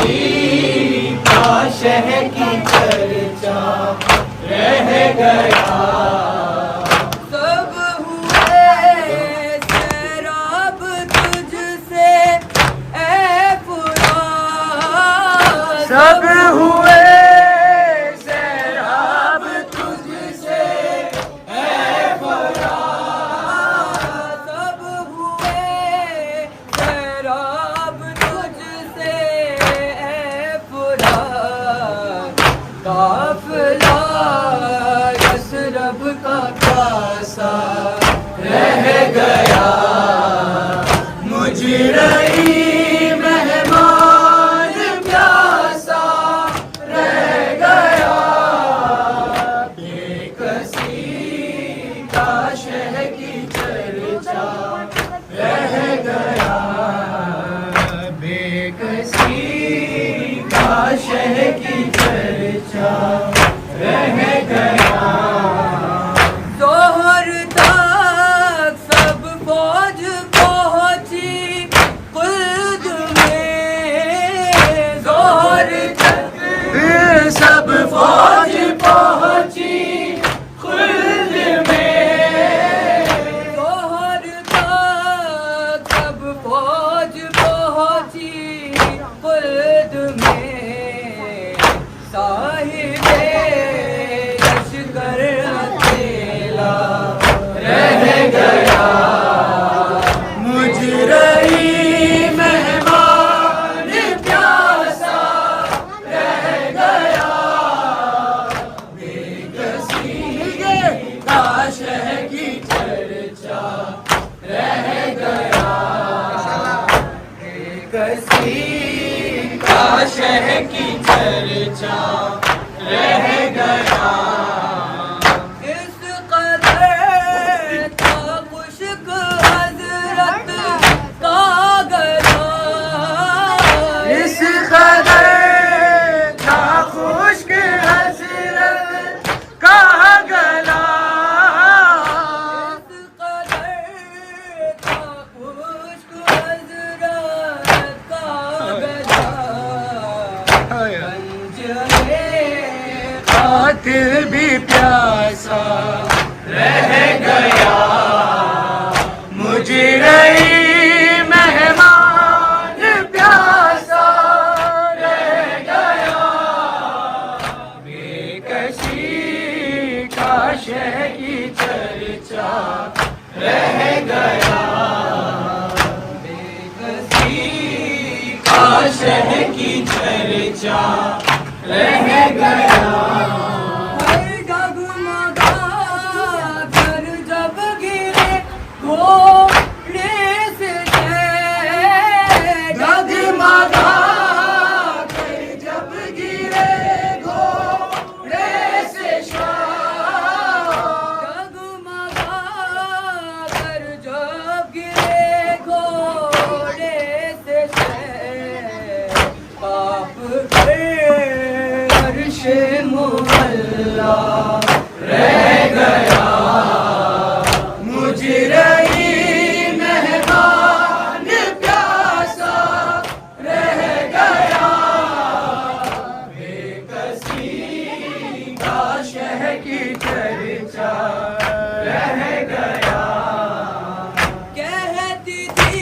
का शह की चर्चा रह गया। सब हुए सैराब तुझसे ऐ फुरात, सब हुए सैराब तुझसे ऐ फुरात। सब हुए सैराब तुझसे ऐ फुरात। काफिला यसरब का प्यासा रह गया। मुजरई मेहमान प्यासा रह गया। बेकसी का शह की चर्चा रह गया। बेकसी का शह की चर्चा रह गया। जोहर तक सब फौज पहुंची खुद में। जोहर तक सब फौज पहुंची खुद में। जोहर तक सब फौज पहुंची खुद में। साहिबे लश्कर अकेला रह गया। मुजरई मेहमान प्यासा रह गया। बेकसी का शह की चर्चा रह गया। बेकसी का शह की चर्चा रह गया। इस कदर था खुश्क हजरत का गला। इस कदर था खुश्क हजरत का गला। इस कदर था खुश्क हजरत का गला। गंज में कातिल भी प्यासा रह गया। मुजरई मेहमान प्यासा रह गया। बेकसी का शह की चर्चा रह गया। बेकसी का शह की चर्चा रह गया। हर डगमगा कर जब गिरे घोड़े से चैन। डगमगा कर जब गिरे घोड़े से शाह। डगमगा कर जब गिरे घोड़े से चैन। पाप कर अर्श मुअल्ला रह गया। मुजरई मेहमान प्यासा रह गया। बेकसी का शह की चर्चा रह गया। कहती थी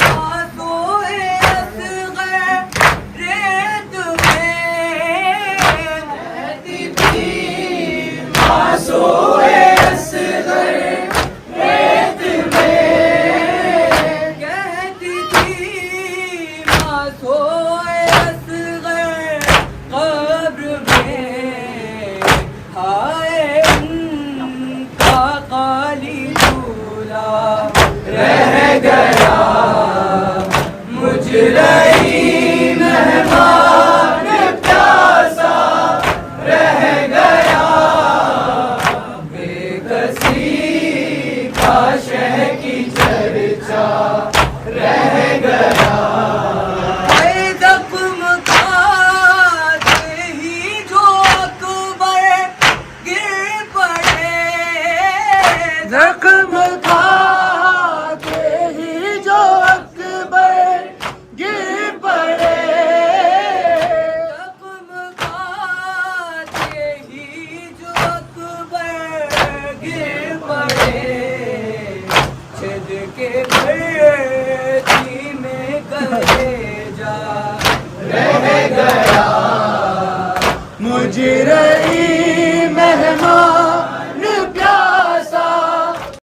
मासूए असग़र रेत में। कहती थी मासूए असग़र रेत में। कहती थी मासूए असग़र कब्र में। हाय उनका काली दूल्हा रह गया। मुजरई मेहमान प्यासा रह गया। बेकसी का शह की चर्चा रह गया। ज़ख्म खाते ही जो अकबर गिर पड़े। जख्म खाते ही जो अकबर गिर पड़े। जा रह गया मुजरे